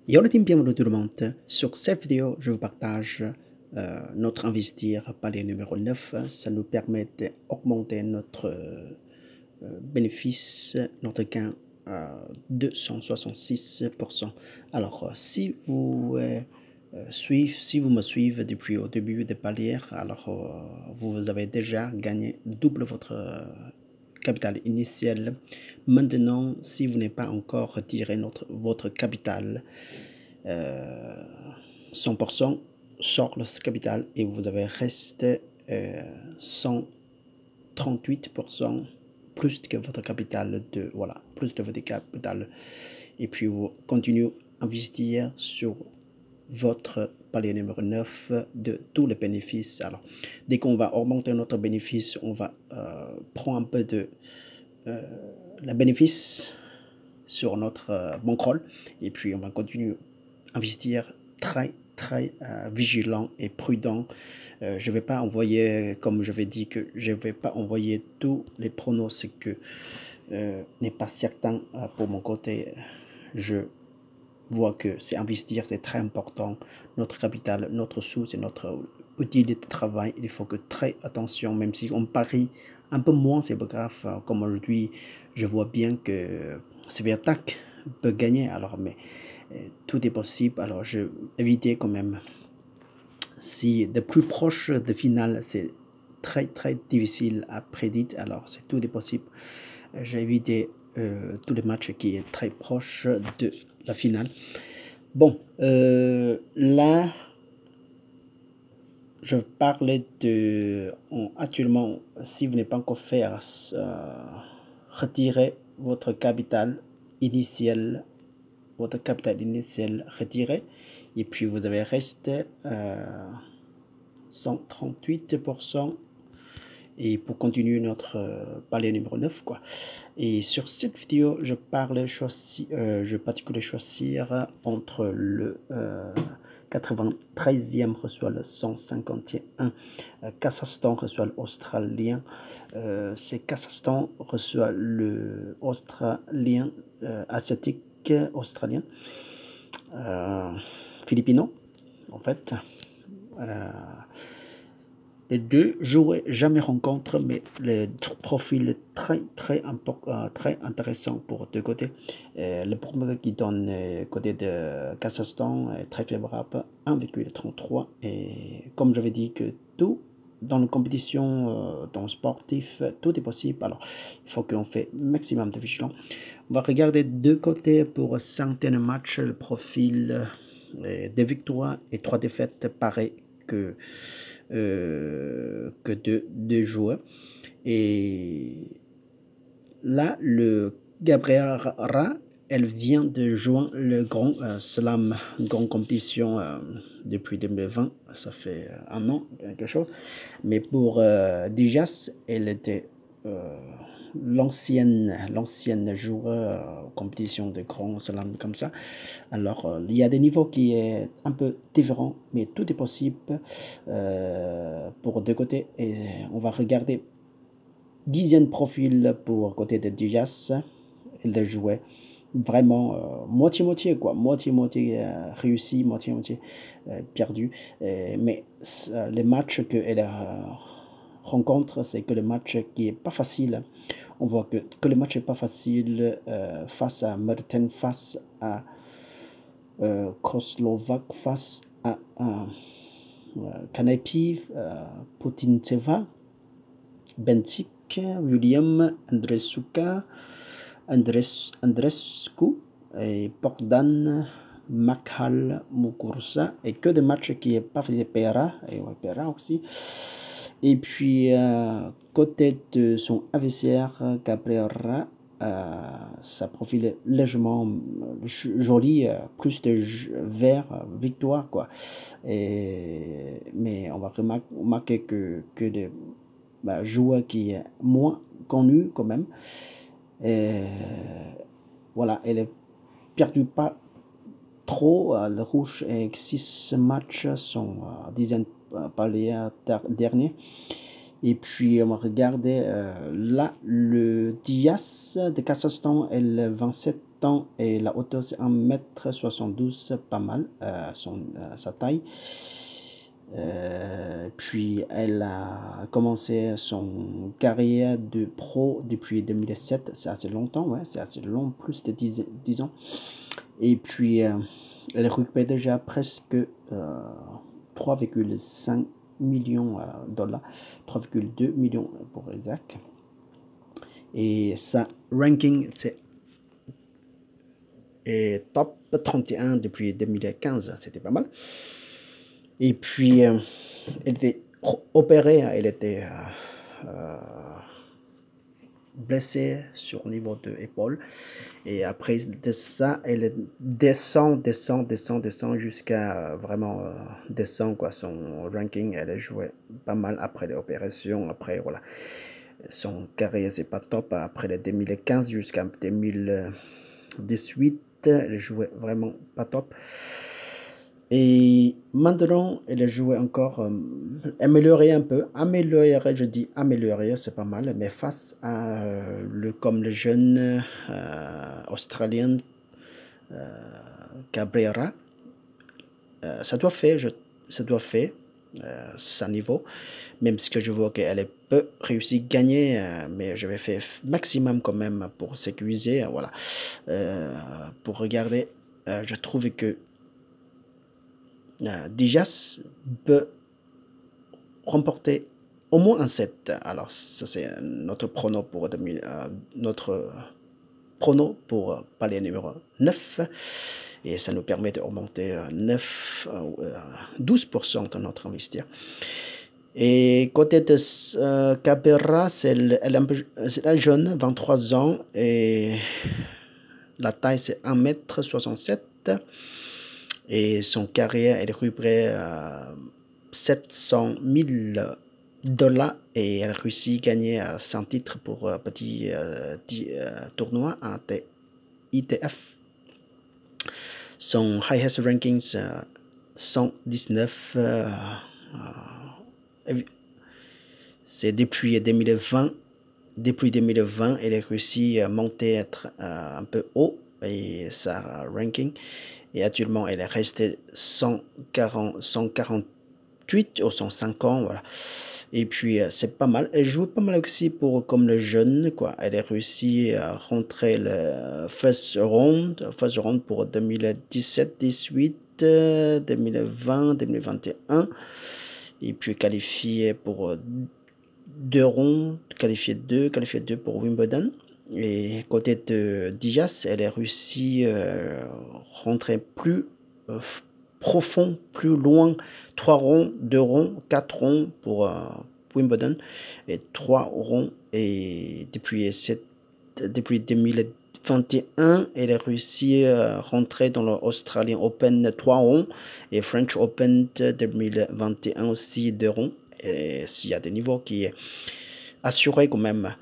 Yo le team, bienvenue tout le monde. Sur cette vidéo, je vous partage notre investir palier numéro 9. Ça nous permet d'augmenter notre bénéfice, notre gain à 266%. Alors, si vous me suivez depuis au début des paliers, alors vous avez déjà gagné double votre capital initial. Maintenant, si vous n'avez pas encore retiré votre capital, 100% sort le capital et vous avez resté 138% plus que votre capital plus de votre capital. Et puis vous continuez à investir sur votre palier numéro 9 de tous les bénéfices. Alors, dès qu'on va augmenter notre bénéfice, on va prendre un peu de la bénéfice sur notre bankroll et puis on va continuer à investir très vigilant et prudent. Je ne vais pas envoyer, comme je vais dit, que je ne vais pas envoyer tous les pronostics que n'est pas certain pour mon côté. Je vois que c'est investir, c'est très important. Notre capital, notre sous, c'est notre outil de travail. Il faut que très attention, même si on parie un peu moins, c'est pas grave. Comme aujourd'hui, je vois bien que Sviatek peut gagner. Alors, mais tout est possible. Alors, je éviter quand même. Si de plus proche de finale, c'est très difficile à prédire. Alors, c'est tout est possible. J'ai évité tous les matchs qui est très proche de la finale. Bon, là, je parlais de... actuellement, si vous n'avez pas encore fait, retirer votre capital initial, retiré, et puis vous avez resté 138%. Et pour continuer notre palier numéro 9 quoi. Et sur cette vidéo, je particulièrement choisir entre le 93e reçoit le 151, Kazakhstan reçoit l'Australien, c'est Kazakhstan reçoit le Australien, asiatique australien, philippino en fait. Les deux joueurs jamais rencontrent, mais le profil est très intéressant pour deux côtés. Le premier qui donne côté de Kazakhstan est très favorable, 1,33. Et comme j'avais dit que tout dans la compétition, dans le sportif, tout est possible. Alors, il faut qu'on fait maximum de vigilance. On va regarder deux côtés pour certains matchs. Le profil des victoires et 3 défaites pareil que deux joueurs. Et là, le Gabriel Ra, elle vient de jouer le grand slam, grande compétition depuis 2020. Ça fait un an, quelque chose. Mais pour Dijas, elle était l'ancienne joueur compétition de grand slam comme ça. Alors il y a des niveaux qui est un peu différents, mais tout est possible pour deux côtés. Et on va regarder 10e profil pour côté de Dijas. Il jouait vraiment moitié-moitié quoi, moitié-moitié réussi, moitié-moitié perdu. Mais les matchs qu'elle rencontre, c'est que le match qui est pas facile. On voit que le match est pas facile face à Mertens, face à Koslovac, face à Kanepi, Putintseva, Bentik, William, Andrescu et Bogdan Makhal Muguruza, et que des matchs qui est pas fait Pera, et ouais, Pera aussi. Et puis côté de son adversaire Gabriel, ça profile légèrement joli, plus de vert, victoire quoi. Mais on va remarquer que des joueurs qui est moins connus quand même. Voilà, elle est perdu pas trop. Le rouge avec 6 matchs, son 10e palier dernier. Et puis, on va regarder là, le Diaz de Kazakhstan, elle a 27 ans et la hauteur c'est 1,72 m, pas mal, sa taille. Puis elle a commencé son carrière de pro depuis 2007, c'est assez longtemps, ouais, c'est assez long, plus de 10 ans. Et puis elle récupère déjà presque 3,5 millions de dollars, 3,2 millions pour exact. Et sa ranking c'est top 31 depuis 2015, c'était pas mal. Et puis elle était opérée, elle était blessée sur le niveau de l'épaule. Et après de ça, elle descend jusqu'à vraiment descend quoi, son ranking. Elle a joué pas mal après l'opération. Après, voilà, son carrière, c'est pas top. Après les 2015 jusqu'à 2018, elle jouait vraiment pas top. Et maintenant, elle a joué encore, amélioré un peu. Amélioré, je dis amélioré, c'est pas mal. Mais face à comme le jeune australien Cabrera, ça doit faire, son niveau. Même si que je vois qu'elle peut réussir à gagner, mais je vais faire maximum quand même pour sécuriser. Voilà. Pour regarder, je trouve que Dijas peut remporter au moins un set. Alors, ça c'est notre prono pour notre prono pour palier numéro 9. Et ça nous permet de remonter 12% de notre investissement. Et côté de Cabrera, elle est un jeune, 23 ans, et la taille c'est 1,67 m. Et son carrière, elle récupère 700 000 dollars et elle réussit à gagner 100 titres pour petit tournoi en ITF. Son highest ranking, 119. C'est depuis 2020. Depuis 2020, elle a réussi à monter, être un peu haut et sa ranking. Et actuellement, elle est restée 148 ou 150, voilà. Et puis, c'est pas mal. Elle joue pas mal aussi comme le jeune, quoi. Elle a réussi à rentrer le first round pour 2017, 18, 2020, 2021. Et puis, qualifié pour 2 rounds, qualifié 2 pour Wimbledon. Et côté de Diaz, elle a réussi à rentrer plus profond, plus loin. 3 ronds, 2 ronds, 4 ronds pour Wimbledon et 3 ronds. Et depuis 2021, elle a réussi à rentrer dans l'Australian Open 3 ronds et French Open 2021 aussi 2 ronds. Et s'il y a des niveaux qui est assuré quand même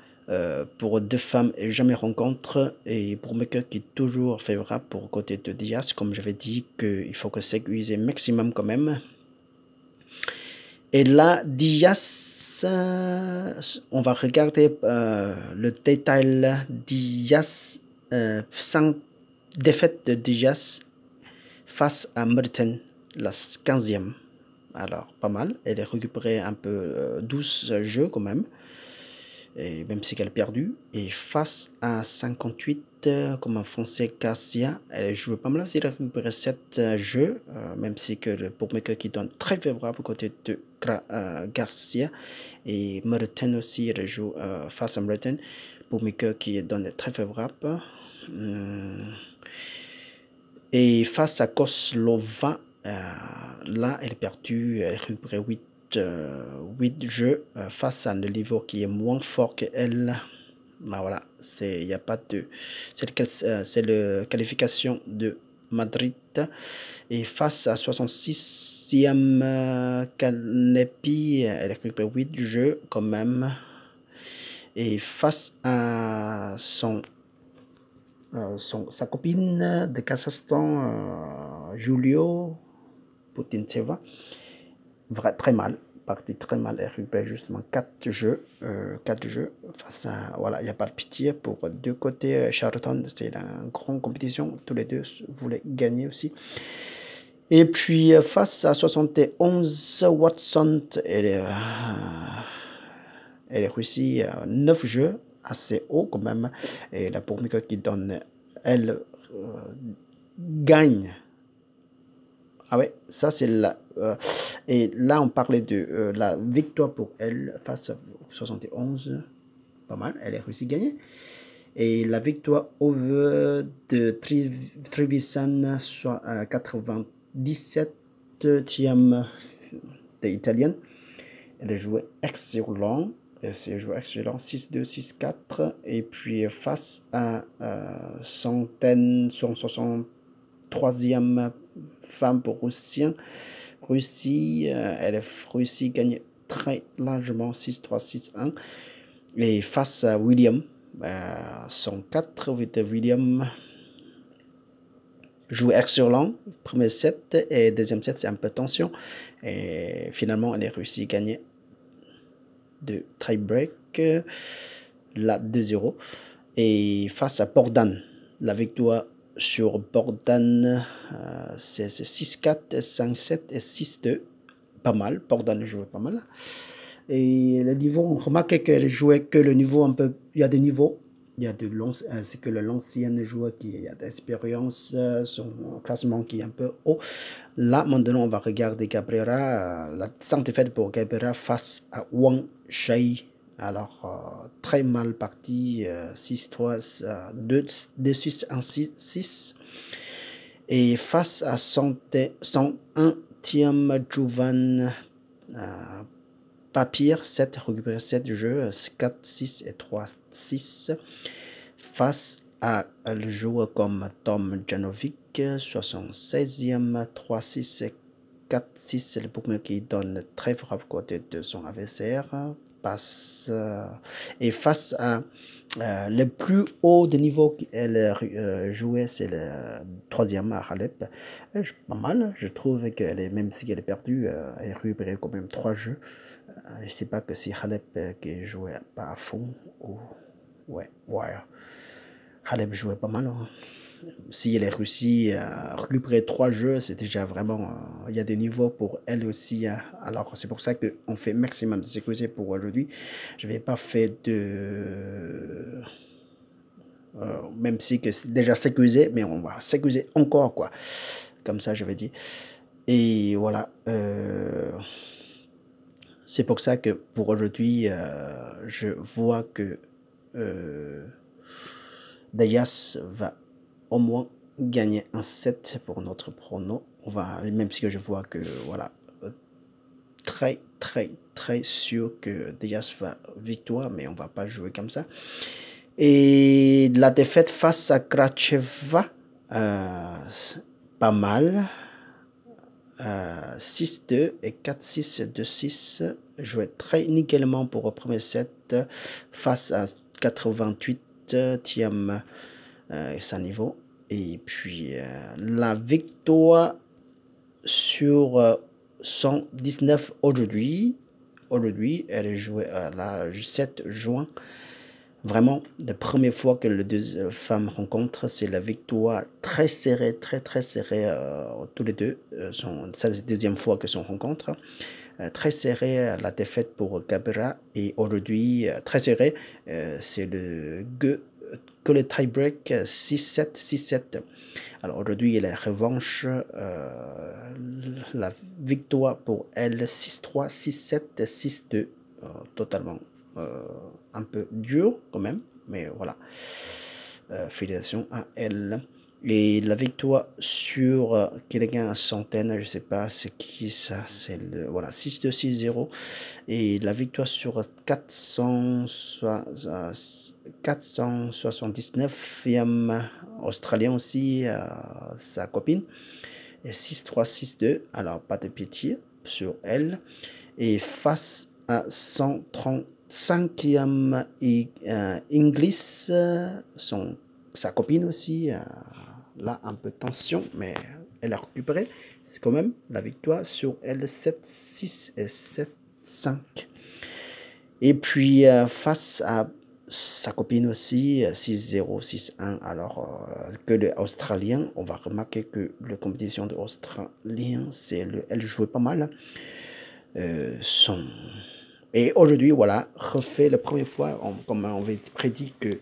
pour 2 femmes et jamais rencontre, et pour Maker qui est toujours favorable pour côté de Diaz, comme j'avais dit qu'il faut que sécuriser maximum quand même. Et là, Diaz, on va regarder le détail. Diaz, 5 défaites de Diaz face à Mertens, la 15e. Alors, pas mal. Elle a récupéré un peu 12 jeux quand même. Et même si elle a perdu. Et face à 58, comme un français Cassia, elle a joué pas mal. Elle a récupéré 7 jeux, même si que le bookmaker qui donne très favorable côté de Garcia. Et Mertens aussi, elle joue face à Mertens. Bookmaker qui donne très favorable. Et face à Koslova, là, elle a perdu, elle a récupéré 8 jeux face à un niveau qui est moins fort qu'elle. Ben voilà, il n'y a pas de. C'est la qualification de Madrid. Et face à 66e Kanepi, elle a récupéré 8 jeux quand même. Et face à sa copine de Kazakhstan, Julio Putintseva, très mal. partie très mal. Elle récupère justement 4 jeux. 4 jeux. Face à, voilà, il n'y a pas de pitié pour deux côtés. Charlton, c'est une grande compétition. Tous les deux voulaient gagner aussi. Et puis face à 71, Watson, elle réussit 9 jeux, assez haut quand même. Et la Bourmica qui donne, elle gagne. Ah ouais, ça c'est la... et là on parlait de la victoire pour elle face à 71. Pas mal, elle a réussi à gagner. Et la victoire over de Trevisan, soit 97e italienne. Elle a joué excellent. Elle s'est joué excellent, 6-2, 6-4. Et puis face à 163e femme pour Russie, elle a réussi à gagner très largement 6-3, 6-1. Et face à William, 104, William jouait excellent, premier set, et deuxième set c'est un peu tension. Et finalement elle a réussi à gagner de tie-break, là 2-0. Et face à Bordan, la victoire sur Bordan, c'est 6-4, 5-7 et 6-2. Pas mal, Bordan jouait pas mal. Et le niveau, on remarque qu'elle jouait que le niveau un peu, il y a des niveaux. Il y a c'est que l'ancienne joueur qui a d'expérience, son classement qui est un peu haut. Là, maintenant, on va regarder Cabrera. La descente est faite pour Cabrera face à Wang Shai. Alors, très mal parti, 6-3, 2-6, 1-6. Et face à 101e Juvan, pas pire, 7, récupérer 7 jeux, 4, 6 et 3, 6. Face à le joueur comme Tom Janovic, 76e, 3, 6 et 4, 6. C'est le bookmaker qui donne très favorable côté de son adversaire. Passe, et face à le plus haut de niveau qu'elle jouait, c'est le 3e à Halep. Pas mal, je trouve qu'elle même si elle est perdue, elle a récupéré quand même 3 jeux. Je ne sais pas que si Halep qui jouait pas à fond ou ouais. Halep jouait pas mal. Hein. Si elle a réussi à récupérer 3 jeux, c'est déjà vraiment... il y a des niveaux pour elle aussi. Alors c'est pour ça qu'on fait maximum de sécurité pour aujourd'hui. Je ne vais pas faire de... même si que c'est déjà sécurisé, mais on va sécuriser encore quoi. Comme ça je vais dire. Et voilà. C'est pour ça que pour aujourd'hui, je vois que Diaz va au moins gagner un set pour notre prono. Même si je vois que voilà, très sûr que Diaz va victoire, mais on va pas jouer comme ça. Et la défaite face à Kracheva, pas mal. 6-2 et 4-6 2-6 jouait très nickelement pour le premier set face à 88e sa niveau. Et puis la victoire sur 119 aujourd'hui, elle jouait le 7 juin. Vraiment, la première fois que les deux femmes rencontrent, c'est la victoire très serrée, très serrée, tous les deux. C'est la deuxième fois que sont rencontre. Très serrée, la défaite pour Cabrera. Et aujourd'hui, très serré, c'est que le tie-break 6-7, 6-7. Alors aujourd'hui, la revanche, la victoire pour elle, 6-3, 6-7, 6-2, totalement. Un peu dur quand même, mais voilà. Félicitations à elle. Et la victoire sur quelqu'un à centaine, je sais pas c'est qui ça, c'est le voilà 6-2, 6-0. Et la victoire sur 479e australien aussi, sa copine. Et 6-3, 6-2. Alors pas de pitié sur elle. Et face à 135e Inglis, sa copine aussi, là un peu de tension, mais elle a récupéré. C'est quand même la victoire sur L7, 6 et 7. 5. Et puis, face à sa copine aussi, 6-0, 6-1. Alors que les Australiens, on va remarquer que la compétition de Australiens, elle jouait pas mal. Et aujourd'hui, voilà, refait la première fois, comme on avait prédit que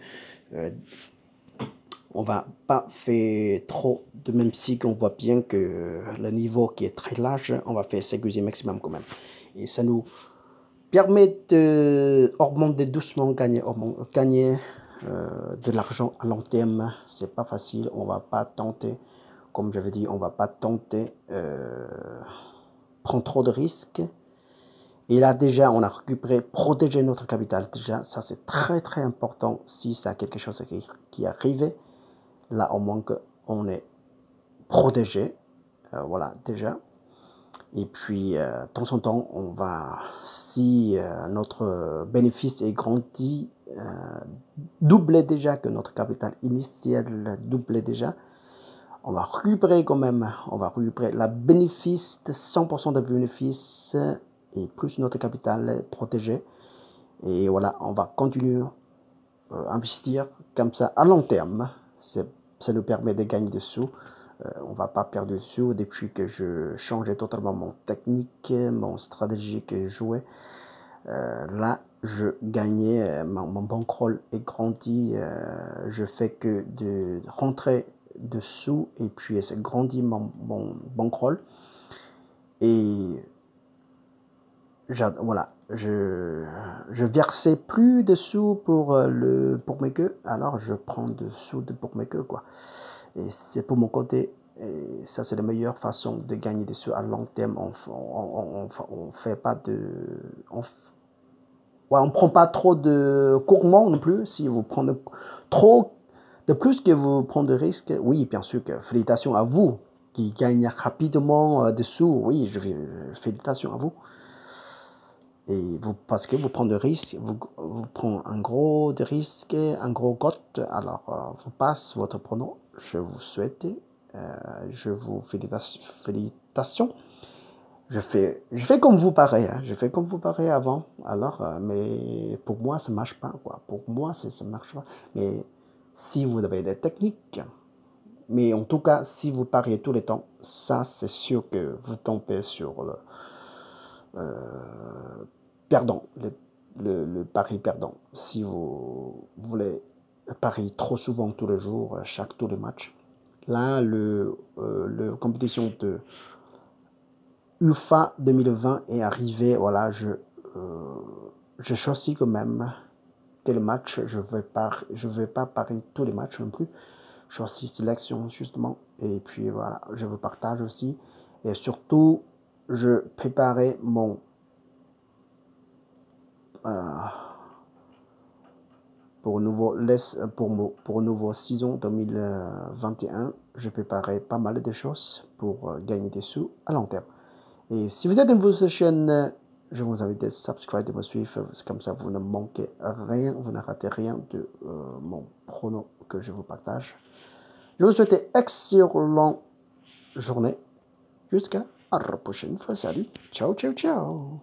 on va pas faire trop de même si qu'on voit bien que le niveau qui est très large, on va faire sécuriser maximum quand même. Et ça nous permet d'augmenter doucement, gagner de l'argent à long terme. C'est pas facile, on va pas tenter, comme j'avais dit, on va pas tenter prendre trop de risques. Et là déjà, on a récupéré, protéger notre capital. Déjà, ça c'est très très important. Si ça a quelque chose qui arrive, là au moins qu'on est protégé. Voilà, déjà. Et puis, de temps en temps, on va, si notre bénéfice est grandi, doublé déjà, que notre capital initial doublé déjà, on va récupérer quand même, on va récupérer la bénéfice, 100% de bénéfice, et plus notre capital protégé. Et voilà, on va continuer à investir comme ça à long terme. Ça nous permet de gagner des sous. On ne va pas perdre de sous depuis que je changeais totalement mon technique, mon stratégie que je jouais. Là, je gagnais, mon bankroll est grandi. Je fais que de rentrer de sous et puis c'est grandi mon bankroll. Et voilà, je versais plus de sous pour mes queues, alors je prends de sous pour mes queues, quoi. Et c'est pour mon côté, et ça c'est la meilleure façon de gagner des sous à long terme. On fait pas de, on prend pas trop de gourmand non plus. Si vous prenez trop de plus que vous prenez de risques, oui, bien sûr que félicitations à vous qui gagnez rapidement des sous. Oui, félicitations à vous. Et vous, parce que vous prenez de risques, vous prenez un gros de risque, un gros cote, alors vous passez votre pronom. Je vous souhaite, je vous félicitations. Je fais comme vous paraît, hein. Je fais comme vous paraît avant. Alors, mais pour moi, ça ne marche pas, quoi. Pour moi, ça ne marche pas. Mais si vous avez des techniques, mais en tout cas, si vous pariez tout le temps, ça, c'est sûr que vous tombez sur le perdant, le pari perdant. Si vous voulez parier trop souvent tous les jours, tous les matchs, là, le compétition de UFA 2020 est arrivé. Voilà, je choisis quand même quel match je vais pas parier tous les matchs non plus. Je choisis sélection justement et puis voilà, je vous partage aussi et surtout je préparais mon pour nouveau saison 2021, je préparais pas mal de choses pour gagner des sous à long terme. Et si vous êtes une nouvelle chaîne, je vous invite à subscribe, de me suivre, comme ça vous ne manquez rien, vous ne ratez rien de mon pronom que je vous partage. Je vous souhaite une excellente journée. Jusqu'à la prochaine fois. Salut. Ciao, ciao, ciao.